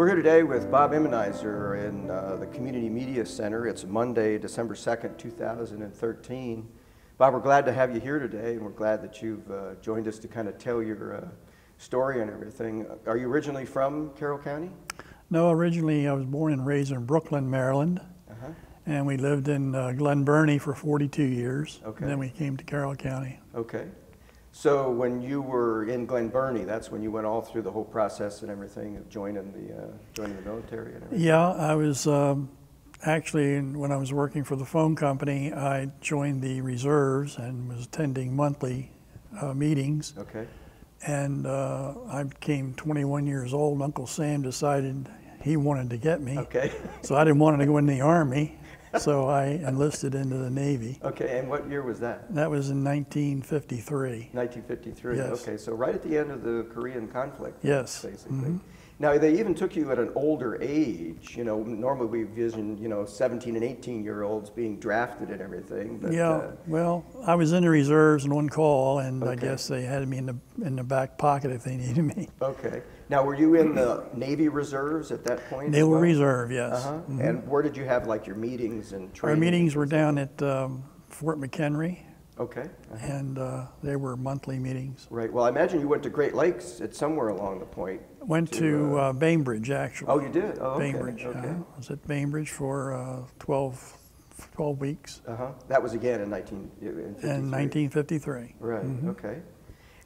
We're here today with Bob Eminizer in the Community Media Center. It's Monday, December 2nd, 2013. Bob, we're glad to have you here today, and we're glad that you've joined us to kind of tell your story and everything. Are you originally from Carroll County? No, originally I was born and raised in Brooklyn, Maryland, and we lived in Glen Burnie for 42 years. Okay. And then we came to Carroll County. Okay. So when you were in Glen Burnie, that's when you went all through the whole process and everything of joining the military and everything? Yeah, I was actually, when I was working for the phone company, I joined the reserves and was attending monthly meetings. Okay. And I became 21 years old. Uncle Sam decided he wanted to get me. Okay. So I didn't want to go in the Army, so I enlisted into the Navy. Okay, and what year was that? That was in 1953. 1953, Yes. Okay, so right at the end of the Korean conflict. Yes. Basically. Mm-hmm. Now, they even took you at an older age. You know, normally we envision, 17 and 18-year-olds being drafted and everything. But, Yeah, well, I was in the reserves and on call, and I Okay. guess they had me in the back pocket if they needed me. Okay. Now, were you in the Navy Reserves at that point? Naval as well? Reserve, yes. Mm-hmm. And where did you have like your meetings and training? Our meetings were down at Fort McHenry, Okay. and they were monthly meetings. Right. Well, I imagine you went to Great Lakes at somewhere along the point. Went to Bainbridge, actually. Oh, you did? Oh, okay. Bainbridge. Okay. I was at Bainbridge for 12 weeks That was again in 1953. in 1953. Right. Okay.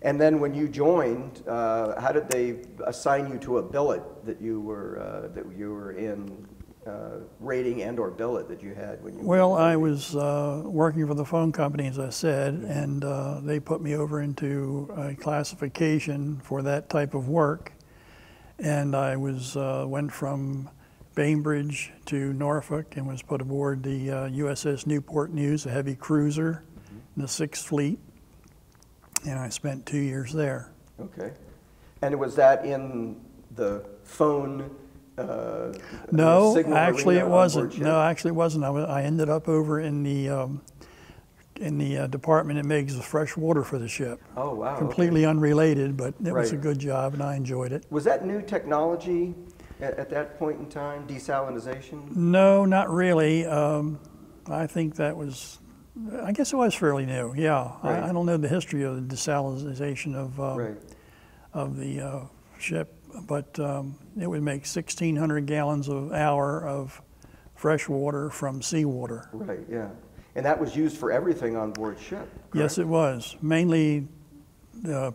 And then when you joined, how did they assign you to a billet that you were in, rating and/or billet that you had when you? Well, I was working for the phone company, as I said, and they put me over into a classification for that type of work. And I went from Bainbridge to Norfolk and was put aboard the USS Newport News, a heavy cruiser, in the 6th Fleet. And I spent 2 years there. Okay. And was that in the phone? No, signal actually arena it on wasn't. board ship? No, actually it wasn't. I ended up over in the department that makes the fresh water for the ship. Oh, wow. Completely unrelated, but it was a Right. good job and I enjoyed it. Was that new technology at that point in time, desalinization? No, not really. I think that was, I guess it was fairly new, yeah. Right. I don't know the history of the desalinization of the ship, but it would make 1,600 gallons an hour of fresh water from seawater. Right, yeah. And that was used for everything on board ship, correct? Yes, it was. Mainly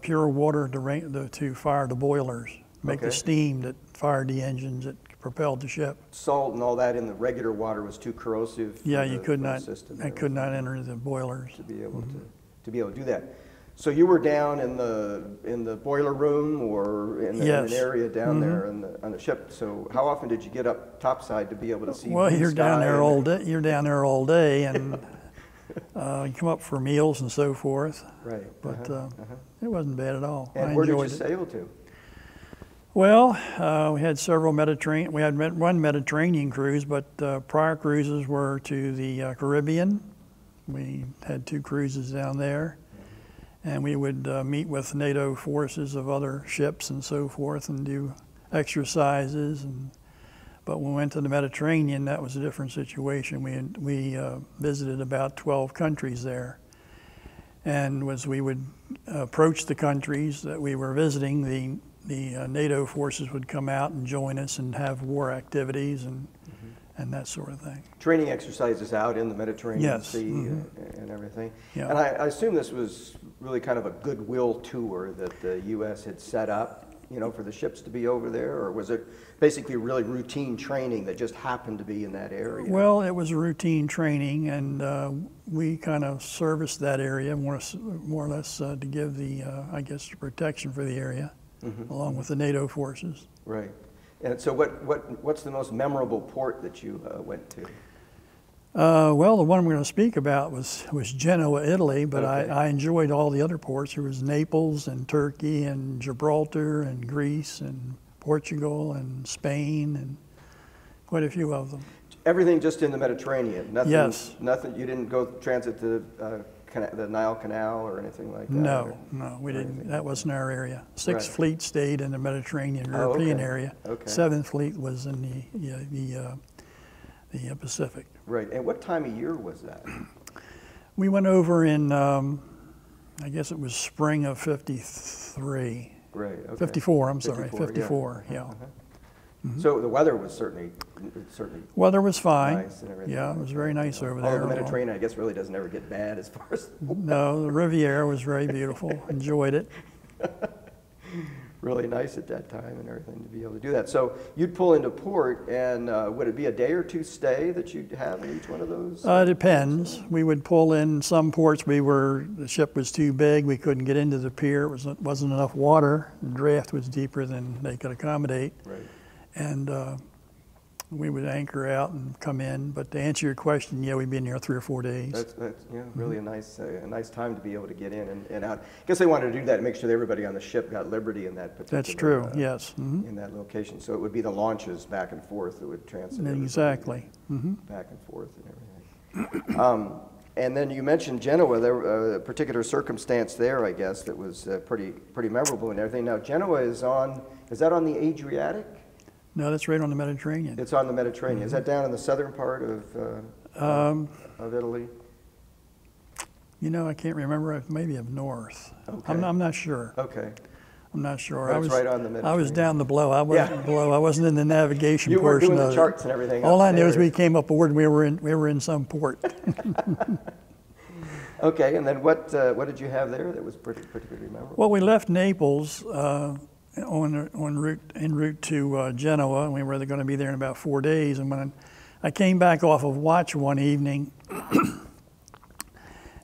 pure water to fire the boilers, make the Okay. steam that fired the engines that propelled the ship. Salt and all that in the regular water was too corrosive for Yeah, the, you could for the not. system I could not enter the boilers. to be able to be able to do that. So you were down in the boiler room or in Yes. an area down there on the ship. So how often did you get up topside to be able to see? Well, the you're sky down there and- all day. You're down there all day, and you come up for meals and so forth. Right. But it wasn't bad at all. And I where did you enjoyed it. sail to? Well, we had several Mediterranean. We had one Mediterranean cruise, but prior cruises were to the Caribbean. We had 2 cruises down there, and we would meet with NATO forces of other ships and so forth, and do exercises. But when we went to the Mediterranean, that was a different situation. We visited about 12 countries there, and as we would approach the countries that we were visiting, the NATO forces would come out and join us and have war activities and that sort of thing. Training exercises out in the Mediterranean Yes. Sea and everything. Yeah. And I assume this was really kind of a goodwill tour that the U.S. had set up, for the ships to be over there, or was it basically really routine training that just happened to be in that area? Well, it was a routine training, and we kind of serviced that area more or less to give the, I guess, the protection for the area, along with the NATO forces. Right. And so what's the most memorable port that you went to? Well, the one I'm going to speak about was Genoa, Italy, but Okay. I enjoyed all the other ports. There was Naples and Turkey and Gibraltar and Greece and Portugal and Spain and quite a few of them. Everything just in the Mediterranean? Nothing, Yes. Nothing, you didn't go transit to the Nile Canal or anything like that? No, no, we didn't. That wasn't our area. Sixth Right. Fleet stayed in the Mediterranean European area. Okay. Seventh Fleet was in the Pacific. Right. And what time of year was that? We went over in, I guess it was spring of '53. Right. Okay. 54, I'm sorry, 54, 54, yeah. So the weather was certainly Weather was fine. nice and everything. Yeah, it was very nice over Although there. the Mediterranean, I guess, really doesn't ever get bad as far as No, the Riviera was very beautiful. Enjoyed it. really nice at that time and everything to be able to do that. So you'd pull into port, and would it be a day or two stay that you'd have in each one of those? It depends. We would pull in some ports. The ship was too big. We couldn't get into the pier. It wasn't enough water. The draft was deeper than they could accommodate. Right. And we would anchor out and come in. But to answer your question, yeah, we'd be in there 3 or 4 days. That's really a nice time to be able to get in and out. I guess they wanted to do that to make sure that everybody on the ship got liberty in that particular. That's true. Yes. In that location, so it would be the launches back and forth that would transit. Exactly. Back and forth and everything. And then you mentioned Genoa. There was a particular circumstance there, I guess, that was pretty memorable and everything. Now Genoa is that on the Adriatic? No, that's right on the Mediterranean. It's on the Mediterranean. Is that down in the southern part of Italy? You know, I can't remember. Maybe up north. Okay. I'm not sure. Okay. I'm not sure. But it's right on the I was Mediterranean. down the below. I wasn't below. I wasn't in the navigation You were portion doing of the it. charts and everything. All I knew is upstairs. we came up aboard and we were in some port. Okay, and then what did you have there that was particularly memorable? Well, we left Naples en route to Genoa, and we were going to be there in about 4 days. And when I came back off of watch one evening,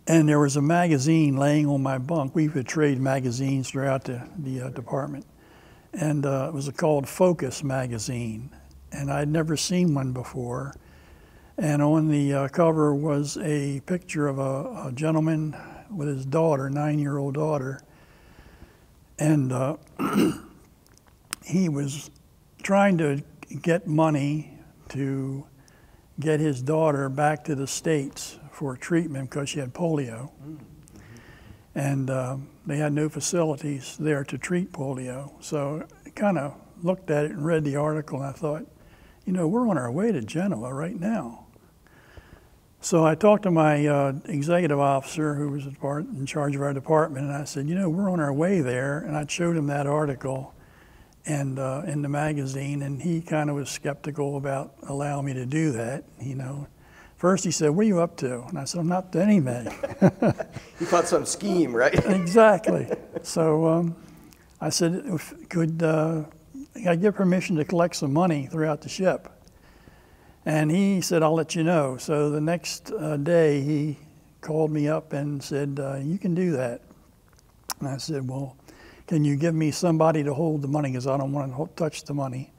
and there was a magazine laying on my bunk. We would trade magazines throughout the department, and it was called Focus magazine, and I'd never seen one before. And on the cover was a picture of a gentleman with his daughter, 9-year-old daughter. And he was trying to get money to get his daughter back to the States for treatment because she had polio. And they had no facilities there to treat polio. So I kind of looked at it and read the article, and I thought, you know, we're on our way to Genoa right now. So I talked to my executive officer, who was in charge of our department, and I said, you know, we're on our way there. And I showed him that article and in the magazine, and he kind of was skeptical about allowing me to do that, you know. First he said, what are you up to? And I said, I'm not up to anything. You thought some scheme, right? Exactly. So I said, could I get permission to collect some money throughout the ship? And he said, I'll let you know. So the next day he called me up and said, you can do that. And I said, well, can you give me somebody to hold the money, because I don't want to touch the money.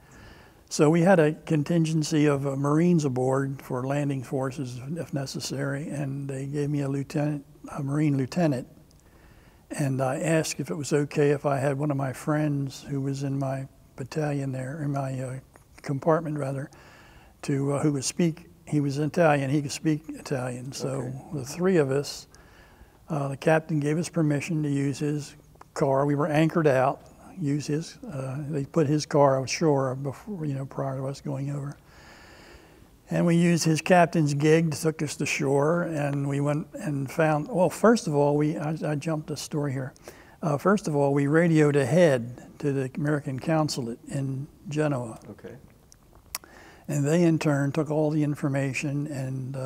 So we had a contingency of Marines aboard for landing forces if necessary, and they gave me a Marine lieutenant. And I asked if it was okay if I had one of my friends who was in my battalion there, in my compartment rather, who could speak. He was Italian, he could speak Italian. So Okay. the three of us, the captain gave us permission to use his car. We were anchored out, use his, they put his car ashore before, you know, prior to us going over. And we used his captain's gig, took us to shore, and we went and found, well, first of all, I jumped a story here. First of all, we radioed ahead to the American consulate in Genoa. Okay. And they, in turn, took all the information and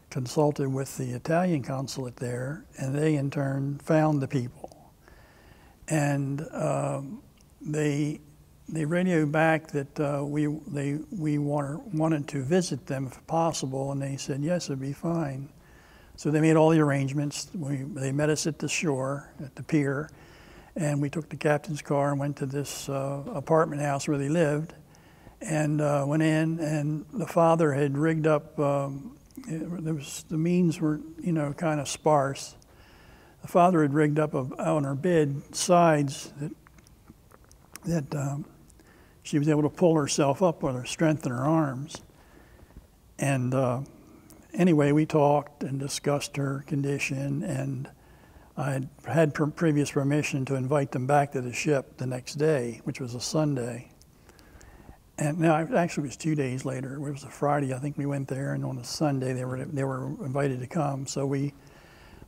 consulted with the Italian consulate there, and they, in turn, found the people. And they radioed back that we wanted to visit them if possible, and they said, yes, it'd be fine. So they made all the arrangements. They met us at the shore, at the pier, and we took the captain's car and went to this apartment house where they lived. And went in, and the father had rigged up, the means were, you know, kind of sparse. The father had rigged up on her bed sides that she was able to pull herself up with her strength in her arms. And anyway, we talked and discussed her condition, and I had previous permission to invite them back to the ship the next day, which was a Sunday. And no, it actually was 2 days later. It was a Friday, I think we went there, and on a Sunday they were invited to come. So we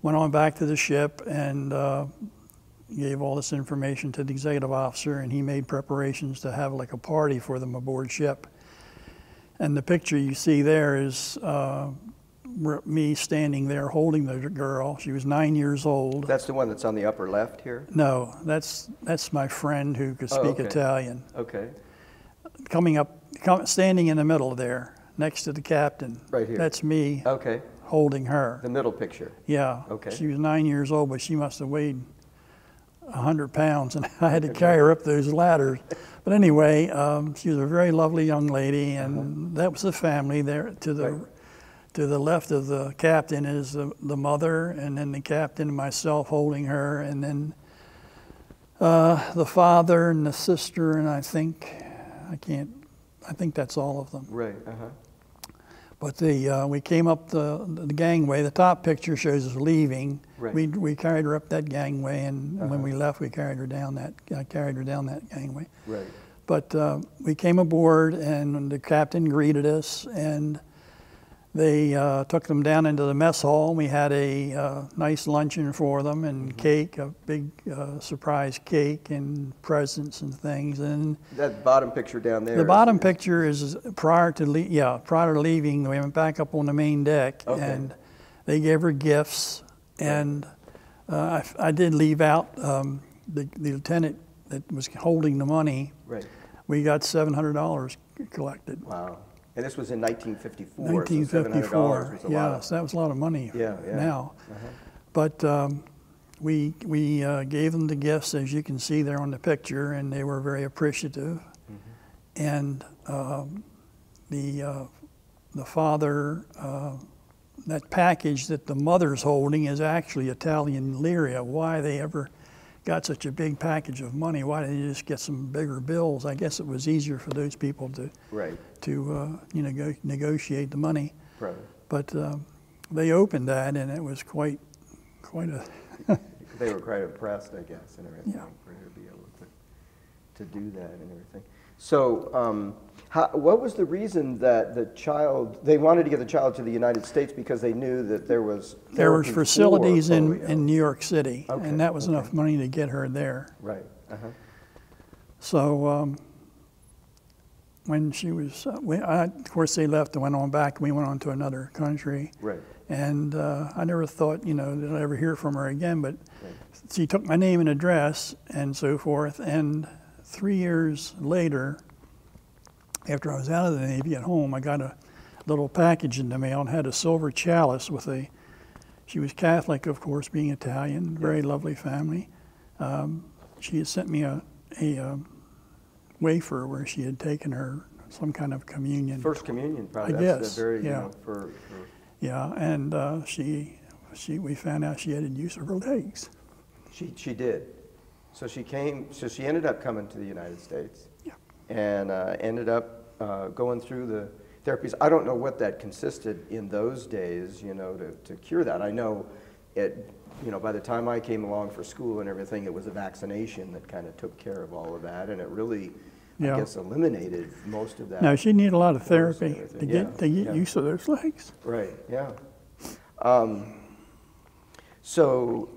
went on back to the ship and gave all this information to the executive officer, and he made preparations to have like a party for them aboard ship. And the picture you see there is me standing there holding the girl. She was 9 years old. That's the one that's on the upper left here? No, that's my friend who could speak Italian. Okay. Standing in the middle there, next to the captain. Right here. That's me. Okay. Holding her. The middle picture. Yeah. Okay. She was 9 years old, but she must have weighed 100 pounds, and I had to carry her up those ladders. But anyway, she was a very lovely young lady, and that was the family there. To the left of the captain is the mother, and then the captain and myself holding her, and then the father and the sister, and I think that's all of them. Right. But we came up the gangway. The top picture shows us leaving. Right. We carried her up that gangway, and when we left, I carried her down that gangway. Right. But we came aboard, and the captain greeted us, and they took them down into the mess hall. We had a nice luncheon for them, and cake, a big surprise cake, and presents and things. And that bottom picture down there. The bottom picture is prior to leaving. We went back up on the main deck, and they gave her gifts. And I did leave out the lieutenant that was holding the money. Right. We got $700 collected. Wow. And this was in 1954. 1954. So $700 was Yes, that was a lot of money. Now, but we gave them the gifts, as you can see there on the picture, and they were very appreciative. And the father, that package that the mother's holding is actually Italian lira. Why they ever got such a big package of money? Why didn't they just get some bigger bills? I guess it was easier for those people to negotiate the money. Right. But they opened that, and it was quite a. They were quite impressed, I guess, and everything, for her to be able to do that and everything. So, what was the reason that they wanted to get the child to the United States because they knew that there was facilities in New York City, and that was enough money to get her there. Right. So when she was, of course they left and went on back. We went on to another country. Right. And I never thought, that I'd ever hear from her again. But she took my name and address and so forth. And 3 years later, after I was out of the Navy at home, I got a little package in the mail and had a silver chalice with she was Catholic, of course, being Italian, very lovely family. She had sent me a wafer where she had taken her some kind of communion. First communion, probably. I That's guess, very, Yeah, and we found out she had a use of her legs. She did. So she ended up coming to the United States. Yeah. And ended up going through the therapies. I don't know what that consisted in those days, to cure that. I know by the time I came along for school and everything, it was a vaccination that kind of took care of all of that, and it really, I guess, eliminated most of that. No, she needed a lot of therapy to get used to those legs. Right, yeah. So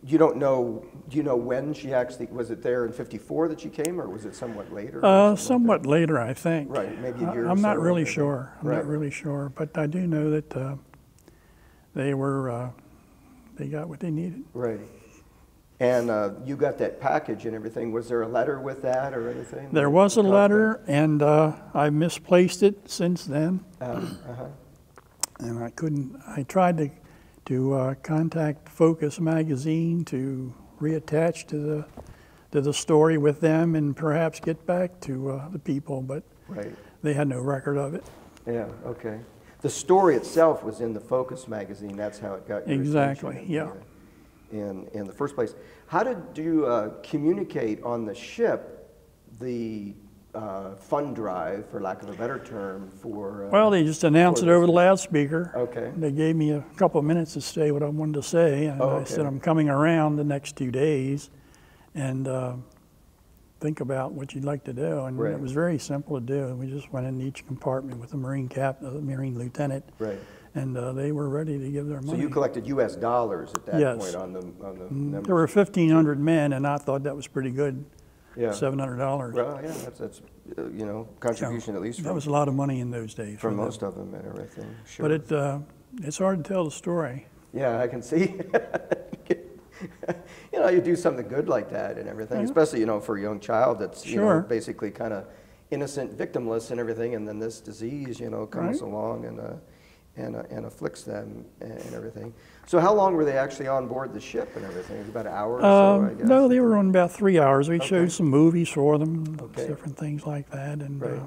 you don't know, do you know when she actually, was it there in 54 that she came, or was it somewhat later? Somewhat later, I think. Right, maybe a year or so. I'm not really sure. I'm not really sure, but I do know that they got what they needed. Right. And you got that package and everything. Was there a letter with that or anything? There was a letter, and I misplaced it since then. And I tried to contact Focus magazine to reattach to the story with them and perhaps get back to the people, but they had no record of it. Yeah, okay. The story itself was in the Focus magazine. That's how it got your attention in the first place. How did you communicate on the ship the fund drive, for lack of a better term, for... Well, they just announced it over the loudspeaker. Okay. They gave me a couple of minutes to say what I wanted to say, and I said I'm coming around the next 2 days, and think about what you'd like to do. And Right. it was very simple to do. We just went in each compartment with the Marine Marine lieutenant, Right. and they were ready to give their money. So you collected U.S. dollars at that Yes. point on the members? There were 1,500 men, and I thought that was pretty good. Yeah. $700. Well, yeah, that's you know, contribution at least That from, was a lot of money in those days. from for them. most of them and everything. Sure. But it's hard to tell the story. Yeah, I can see. You know, you do something good like that and everything, Yeah. especially, you know, for a young child that's, you know, Sure. basically kind of innocent, victimless and everything, and then this disease, you know, comes Right. along and afflicts them and everything. So how long were they actually on board the ship and everything? It was about an hour or so, I guess? No, they were on about 3 hours. We Okay. showed some movies for them, Okay. different things like that, and Right.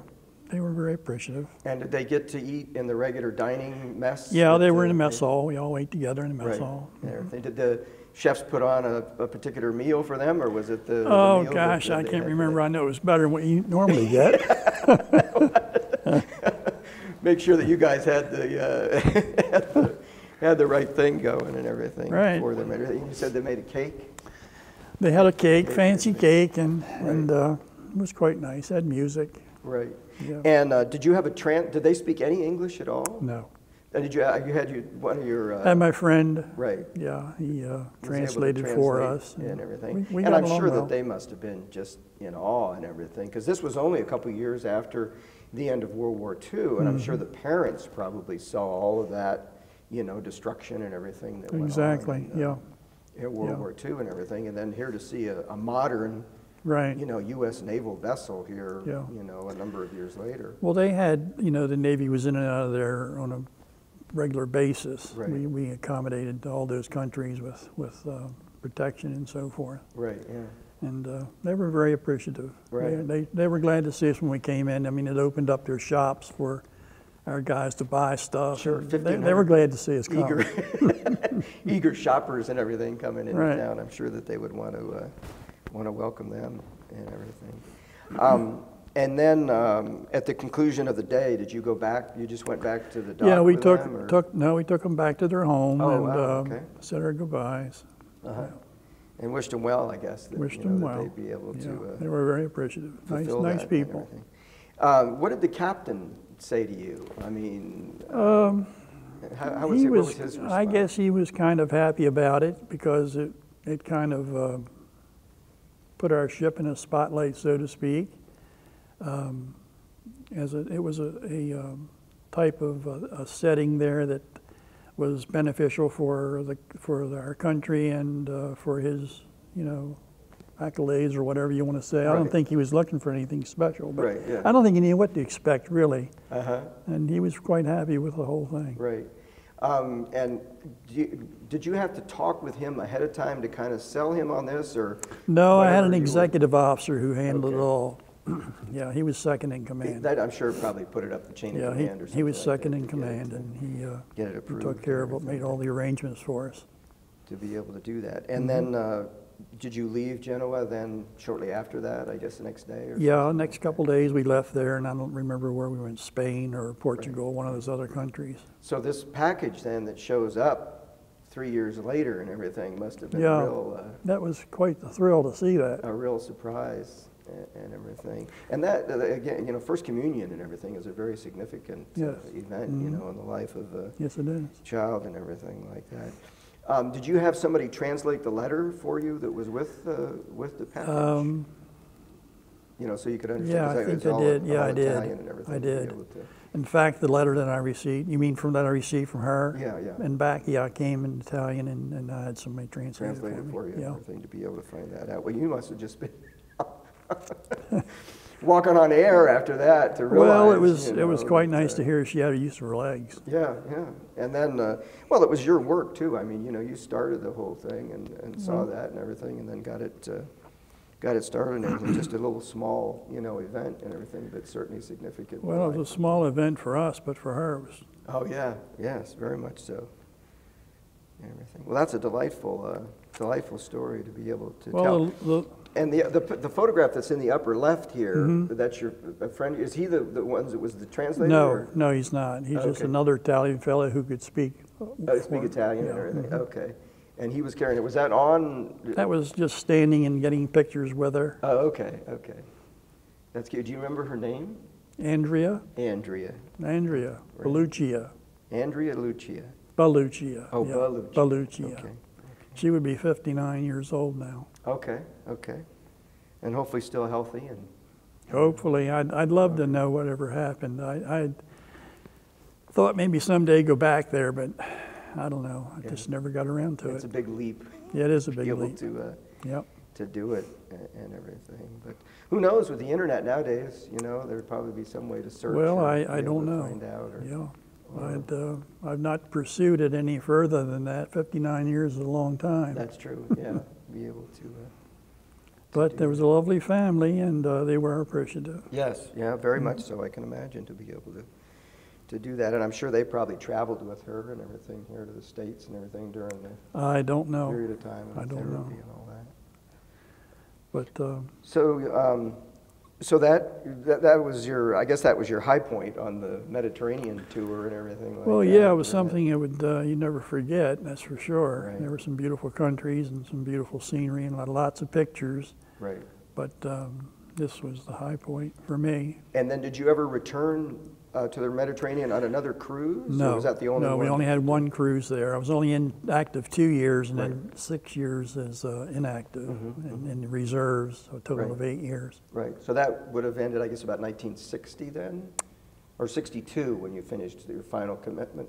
they were very appreciative. And did they get to eat in the regular dining mess? Yeah, that they were in the mess hall. We all ate together in the mess Right. hall. And everything. Did the chefs put on a particular meal for them, or was it the Oh meal gosh, that I they can't had remember. for I know it was better than what you normally get. Make sure that you guys had the had the right thing going and everything Right. for them. You said they made a cake. They had a cake, fancy cake, and it was quite nice. Had music. Right. Yeah. And did you have a did they speak any English at all? No. And did you had one of your I had my friend. right. Yeah, he was able to translated for translate us. and everything. We And got I'm along sure well. that they must have been just in awe and everything, because this was only a couple years after the end of World War II, and I'm sure the parents probably saw all of that, you know, destruction and everything that went Exactly. on Yeah. in World Yeah. War II and everything, and then here to see a modern, Right. you know, U.S. naval vessel here, Yeah. you know, a number of years later. Well, they had, you know, the Navy was in and out of there on a regular basis. Right. We accommodated all those countries with protection and so forth. Right. Yeah. And they were very appreciative. Right. They were glad to see us when we came in. I mean, it opened up their shops for our guys to buy stuff. Sure, And they were 1,500 glad to see us come. Eager, eager shoppers and everything coming into Right. town. I'm sure that they would want to welcome them and everything. And then at the conclusion of the day, did you go back? You just went back to the dock? Yeah, we with took, them, or- we took them back to their home Oh, and wow, okay. said our goodbyes. Uh-huh. And wished them well, I guess. That, Wished you know, them that well. They'd be able Yeah, to they were very appreciative. fulfill Nice that and people. everything. What did the captain say to you? I mean, how was He what was, was his response? I guess he was kind of happy about it because it kind of put our ship in a spotlight, so to speak. It was a type of a setting there that was beneficial for our country and for his, you know, accolades or whatever you want to say. I don't Right. think he was looking for anything special, but Right, yeah. I don't think he knew what to expect really. Uh-huh. And he was quite happy with the whole thing. Right. And did you have to talk with him ahead of time to kind of sell him on this, or? No, I had whatever an you were- executive officer who handled Okay. it all. Yeah, he was second in command. That I'm sure probably put it up the chain Yeah, of command or something. he was like second that in to get it command, to- and get it he approved took care of and it, made everything all the arrangements for us. to be able to do that. And Mm-hmm. then, did you leave Genoa then shortly after that? I guess the next day or? Yeah, something? next couple days we left there, and I don't remember where we went, Spain or Portugal, one of those other countries. So this package then that shows up 3 years later and everything must have been Yeah. That was quite the thrill to see that. a real surprise and everything. And that, again, you know, First Communion and everything is a very significant Yes. event, you know, in the life of a Yes, it is. child and everything like that. Did you have somebody translate the letter for you that was with the package? You know, so you could understand. Yeah, 'cause I it think was I all- did. Yeah, all I did. Italian and everything I to be did. able to- In fact, the letter that I received, you mean from that I received from her? Yeah, yeah. And back, yeah, I came in Italian, and I had somebody translate it Translated for you and Yeah. everything to be able to find that out. Well, you must have just been walking on air after that to realize. Well, you it was know, quite that, nice to hear she had a use of her legs. Yeah, yeah. And then, well, it was your work too. I mean, you know, you started the whole thing and saw Mm-hmm. that and everything, and then got it started and everything. Just a little small, you know, event and everything, but certainly significant. in Well, it was life. a small event for us, but for her, it was. Oh yeah, yes, very much so. And everything. Well, that's a delightful story to be able to tell. Well, And the photograph that's in the upper left here, that's your friend. Is he the one that was the translator? No, or? no, he's not. He's just another Italian fellow who could speak. Speak Italian and everything. Okay. And he was carrying it. Was that on? That was just standing and getting pictures with her. Oh, okay, okay. That's cute. Do you remember her name? Andrea. Andrea. Andrea. Right. Belluccia. Andrea Lucia. Belluccia. Oh, yeah. Belluccia. Belluccia. Okay. She would be 59 years old now. Okay, okay. And hopefully still healthy and. Hopefully. I'd love to know whatever happened. I thought maybe someday go back there, but I don't know. I just never got around to it. It's a big leap. Yeah, it is a big leap. To be able Yep. to do it and everything. But who knows, with the internet nowadays, you know, there'd probably be some way to search. Well, or I be able don't to know. Find out or, Yeah. I've not pursued it any further than that. 59 years is a long time. That's true, yeah. Be able to. But there was a lovely family, and they were appreciative. Yes, yeah, very much so. I can imagine to be able to do that. And I'm sure they probably traveled with her and everything here to the States and everything during the I don't know. period of time of I don't therapy know. and all that. But So that was your, I guess that was your high point on the Mediterranean tour and everything like well, that. yeah, it was something that would you never forget. That's for sure. Right. There were some beautiful countries and some beautiful scenery and lots of pictures. Right. But this was the high point for me. And then did you ever return to the Mediterranean on another cruise? No, Or was that the only no, one? we only had one cruise there. I was only active 2 years, and Right. then 6 years as inactive in reserves, a total Right. of 8 years. Right. So that would have ended, I guess, about 1960 then? Or 62 when you finished your final commitment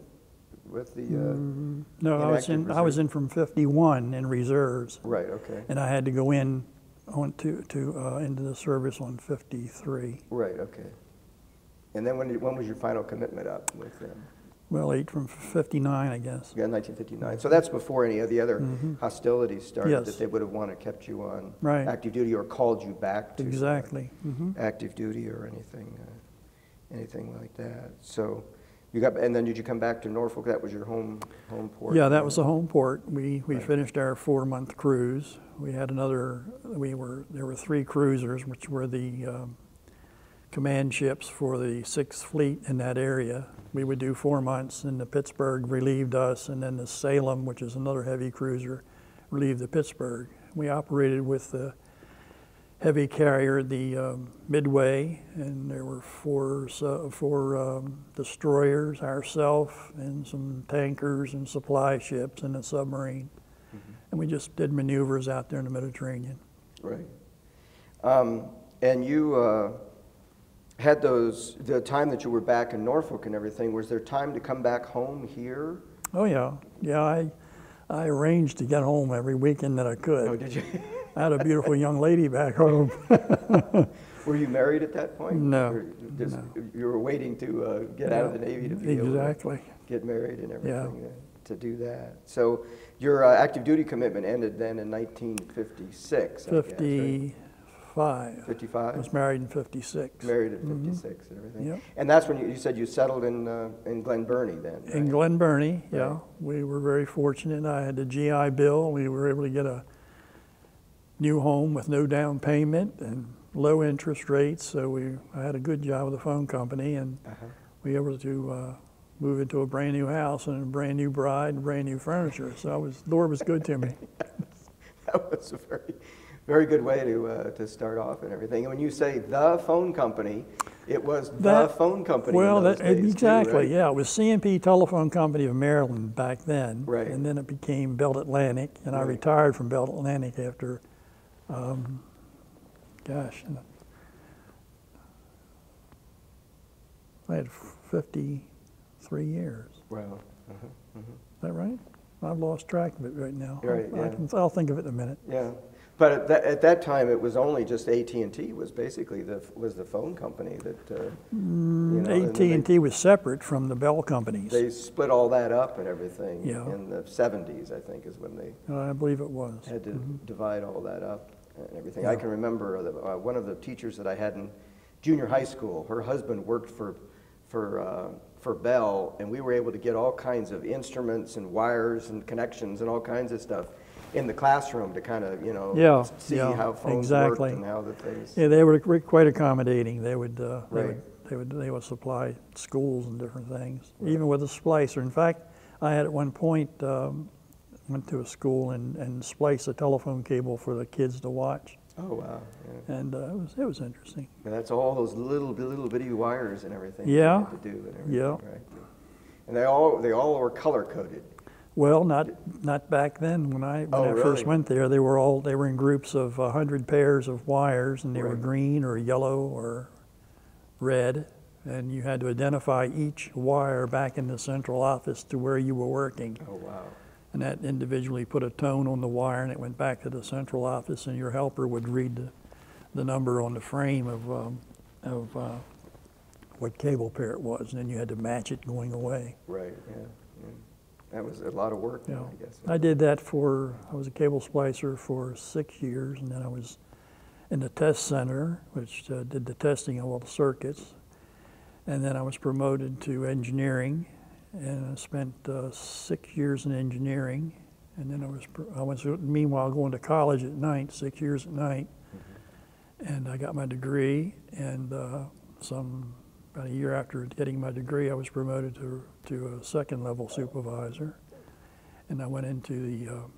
with the... No, I was in from 51 in reserves, Right, okay. and I had to go in into the service on 53. Right, okay. And then when was your final commitment up with them? Well, 8 from 59, I guess. Yeah, 1959. So that's before any of the other hostilities started, Yes. that they would have wanted to kept you on Right. active duty or called you back to Exactly. active duty or anything like that. So you got, and then did you come back to Norfolk? That was your home port? Yeah, that was the home port. We finished our 4-month cruise. We had another. There were 3 cruisers, which were the command ships for the 6th Fleet in that area. We would do 4 months, and the Pittsburgh relieved us, and then the Salem, which is another heavy cruiser, relieved the Pittsburgh. We operated with the heavy carrier, the Midway, and there were 4 destroyers, ourselves, and some tankers and supply ships and a submarine. And we just did maneuvers out there in the Mediterranean. Right. And you had the time that you were back in Norfolk and everything, was there time to come back home here? Oh yeah, yeah. I arranged to get home every weekend that I could. Oh, did you? I had a beautiful young lady back home. Were you married at that point? No. Or just, No. You were waiting to get out of the Navy to be able to get married and everything to do that. So your active duty commitment ended then in 1956. 55. 55? I was married in 56. Married at 56 and everything. Yep. And that's when you said you settled in Glen Burnie then, right? In Glen Burnie, yeah. Right. We were very fortunate. I had the GI Bill. We were able to get a new home with no down payment and low interest rates. So I had a good job with the phone company, and we were able to move into a brand new house and a brand new bride and brand new furniture. So the Lord was good to me. That was a very good way to start off and everything. And when you say the phone company, it was the phone company. Well, in those days exactly, too, right? yeah. It was C&P Telephone Company of Maryland back then. Right. And then it became Bell Atlantic, and I retired from Bell Atlantic after, I had 53 years. Wow. Is that right? I've lost track of it right now. Right, yeah. I'll think of it in a minute. Yeah. But at that time, it was only just AT&T was basically the phone company that, AT&T was separate from the Bell companies. They split all that up and everything Yeah. in the 70s, I think, is when they I believe it was. had to divide all that up and everything. Yeah. I can remember one of the teachers that I had in junior high school, her husband worked for Bell, and we were able to get all kinds of instruments and wires and connections and all kinds of stuff. in the classroom to kind of, Yeah, see yeah, how phones exactly. worked and how the things. Yeah, they were quite accommodating. They would, Right. they would supply schools and different things, even with a splicer. In fact, I had at one point went to a school and spliced a telephone cable for the kids to watch, Oh, wow. Yeah. and it was interesting. And that's all those little bitty wires and everything that Yeah. you had to do and everything, Yeah. right? And they all were color coded. Well, not back then. When I Oh, first really? went there, they were in groups of 100 pairs of wires, and they were Right. green or yellow or red, and you had to identify each wire back in the central office to where you were working. Oh, wow. And that individually put a tone on the wire, and it went back to the central office, and your helper would read the number on the frame of what cable pair it was, and then you had to match it going away. Right, yeah. That was a lot of work, Yeah. I guess. I did that I was a cable splicer for 6 years, and then I was in the test center, which did the testing of all the circuits. And then I was promoted to engineering, and I spent 6 years in engineering. And then I was meanwhile going to college at night, 6 years at night. Mm-hmm. And I got my degree, and about a year after getting my degree, I was promoted to a second level supervisor, and I went into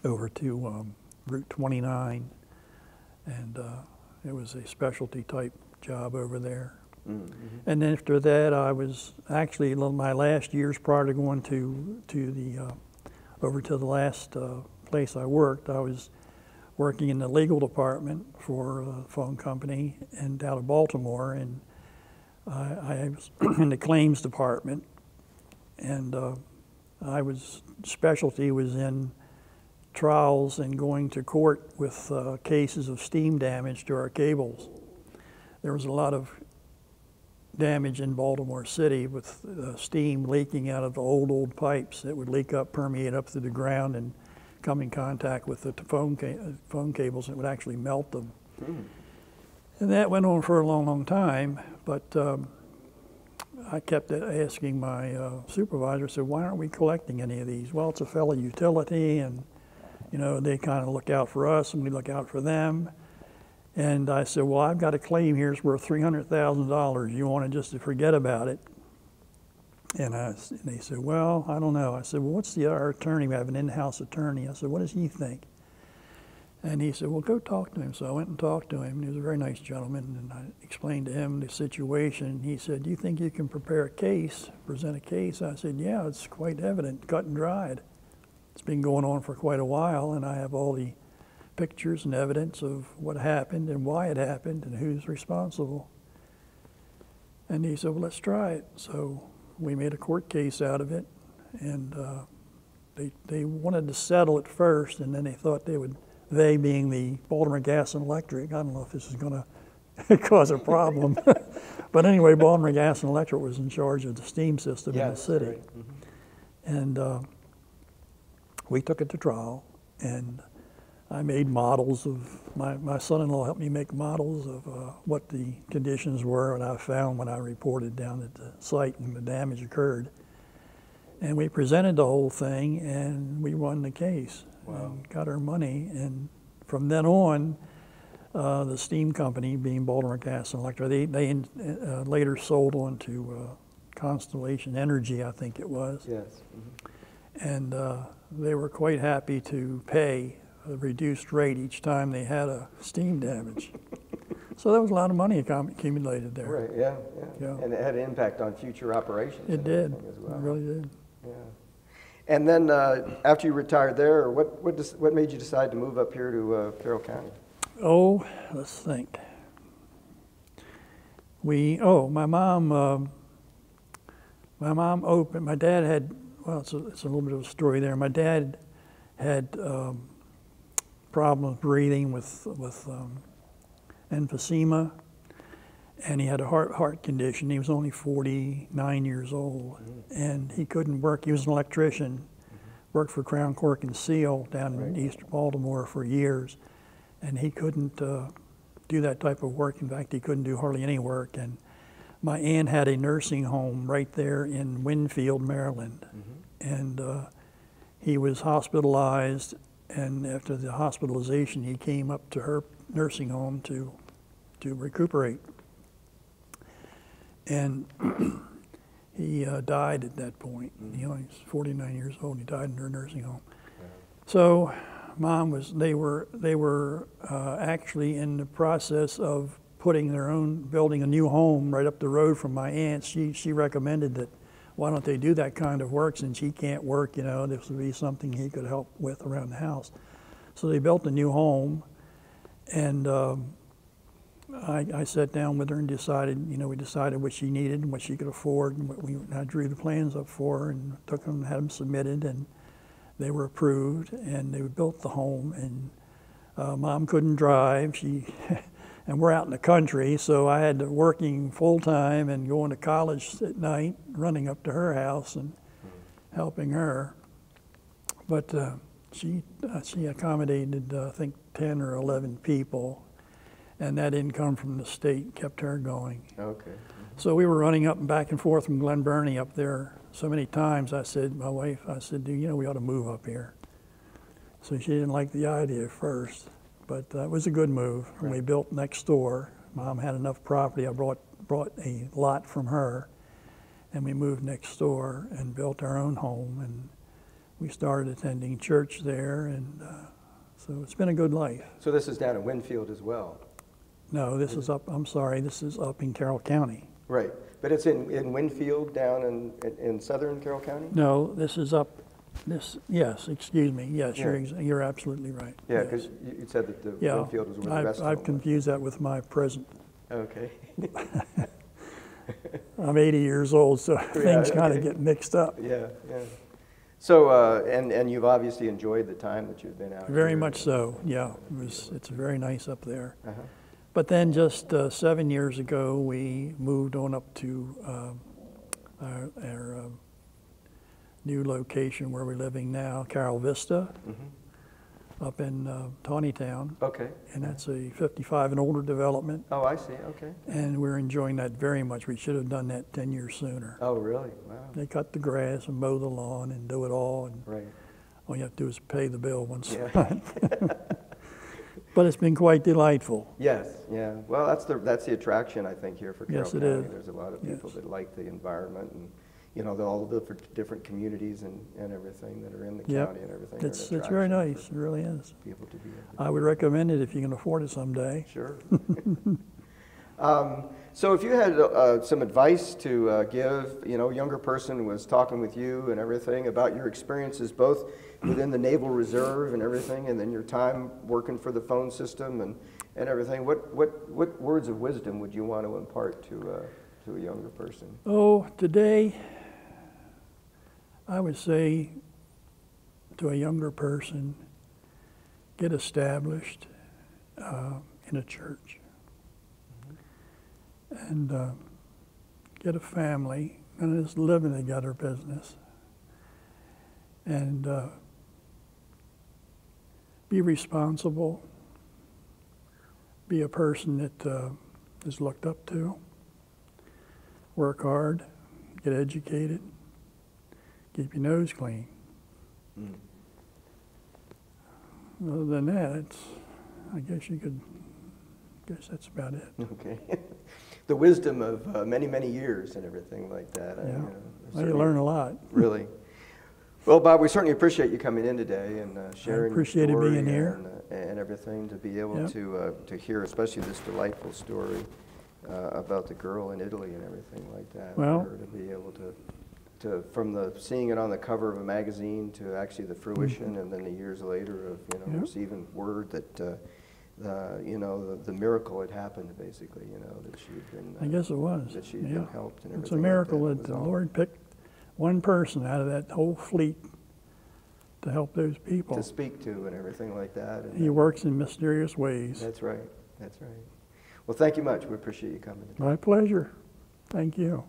over to Route 29, and it was a specialty type job over there. Mm-hmm. And then after that, I was actually my last years prior to going over to the last place I worked. I was working in the legal department for a phone company and out of Baltimore, and I was in the claims department, and specialty was in trials and going to court with cases of steam damage to our cables. There was a lot of damage in Baltimore City with steam leaking out of the old pipes that would leak up, permeate up through the ground, and come in contact with the phone cables, and it would actually melt them. Mm. And that went on for a long time, but I kept asking my supervisor, I said, why aren't we collecting any of these? Well, it's a fellow utility, and they kind of look out for us, and we look out for them. And I said, well, I've got a claim here, it's worth $300,000. You want to just to forget about it? And they said, well, I don't know. I said, well, what's our attorney? We have an in-house attorney. I said, what does he think? And he said, well, go talk to him. So I went and talked to him, and he was a very nice gentleman, and I explained to him the situation. He said, do you think you can prepare a case, present a case? I said, yeah, it's quite evident, cut and dried. It's been going on for quite a while, and I have all the pictures and evidence of what happened and why it happened and who's responsible. And he said, well, let's try it. So we made a court case out of it, and they wanted to settle it first, and then they thought they being the Baltimore Gas and Electric, I don't know if this is going to cause a problem, but anyway, Baltimore Gas and Electric was in charge of the steam system in the city. Right. Mm-hmm. And we took it to trial, and I made models of, my son-in-law helped me make models of what the conditions were, and I found when I reported down at the site when the damage occurred. And we presented the whole thing, and we won the case. Wow. And got our money. And from then on, the steam company, being Baltimore Gas and Electric, they later sold on to Constellation Energy, I think it was. Yes. Mm-hmm. And they were quite happy to pay a reduced rate each time they had a steam damage. So there was a lot of money accumulated there. Right, yeah. And it had an impact on future operations. It did, as well. It really did. Yeah. And then after you retired there, what made you decide to move up here to Carroll County? Oh, let's think. My mom opened, my dad had, well, it's a little bit of a story there. My dad had problems breathing with emphysema, and he had a heart condition. He was only 49 years old, and he couldn't work. He was an electrician, worked for Crown Cork and Seal down in East Baltimore for years, and he couldn't do that type of work. In fact, he couldn't do hardly any work. And my aunt had a nursing home right there in Winfield, Maryland, and he was hospitalized, and after the hospitalization, he came up to her nursing home to recuperate. And he died at that point. He was 49 years old. He died in her nursing home. So Mom they were actually in the process of building a new home right up the road from my aunt's. She recommended that, why don't they do that kind of work, since he can't work, you know, this would be something he could help with around the house. So they built a new home, and I sat down with her and decided, you know, we decided what she needed and what she could afford, and I drew the plans up for her and took them, had them submitted, and they were approved, and they built the home. And Mom couldn't drive. And we're out in the country, so I had to working full time and going to college at night, running up to her house and helping her. But she accommodated, I think, 10 or 11 people, and that income from the state kept her going. Okay. So we were running up and back and forth from Glen Burnie up there so many times. I said, my wife, I said, you know, we ought to move up here. So she didn't like the idea at first, but it was a good move. Right. And we built next door. Mom had enough property. I brought a lot from her, and we moved next door and built our own home. And we started attending church there, and so it's been a good life. So this is down in Winfield as well? No, this is up, I'm sorry, this is up in Carroll County. Right, but it's in Winfield down in southern Carroll County? No, this is up, yes, excuse me, yes, Yeah. you're absolutely right. Yeah, yes. because you said that the Yeah, Winfield was where the rest of I've them confused that with my present. Okay. I'm 80 years old, so things kind of get mixed up. Yeah, yeah. So, and you've obviously enjoyed the time that you've been out Very here. much so, yeah. It's very nice up there. Uh-huh. But then just 7 years ago, we moved on up to our new location where we're living now, Carroll Vista, up in Tawnytown. Okay. And that's a 55 and older development. Oh, I see, okay. And we're enjoying that very much. We should have done that 10 years sooner. Oh, really? Wow. They cut the grass and mow the lawn and do it all. And Right. all you have to do is pay the bill once. Yeah. But it's been quite delightful. Yes, yeah. Well, that's the attraction, I think, here for Carroll Yes, it County. is. There's a lot of Yes. people that like the environment, and you know, all the different communities and everything that are in the Yep. county and everything. It's very nice. It really is. People to be able to I would recommend it if you can afford it someday. Sure. So if you had some advice to give, you know, a younger person was talking with you and everything about your experiences both within the Naval Reserve and everything, and then your time working for the phone system and everything, what words of wisdom would you want to impart to a younger person? Oh, today, I would say to a younger person, get established in a church. And get a family, and just live in together business. And be responsible. Be a person that is looked up to. Work hard. Get educated. Keep your nose clean. Other than that, I guess that's about it. Okay. The wisdom of many years and everything like that. Yeah. Well, you learn a lot. Really. Well, Bob, we certainly appreciate you coming in today and sharing your appreciated story being here. and everything, to be able Yep. to hear, especially this delightful story about the girl in Italy and everything like that. Well, for her to be able to from seeing it on the cover of a magazine to actually the fruition, and then the years later of Yep. receiving word that the miracle had happened, basically, that she'd been. I guess it was. That she'd been helped and everything. It's a miracle like that that. the Lord picked one person out of that whole fleet to help those people. To speak to and everything like that. And He works in mysterious ways. That's right. That's right. Well, thank you much. We appreciate you coming. My pleasure. Thank you.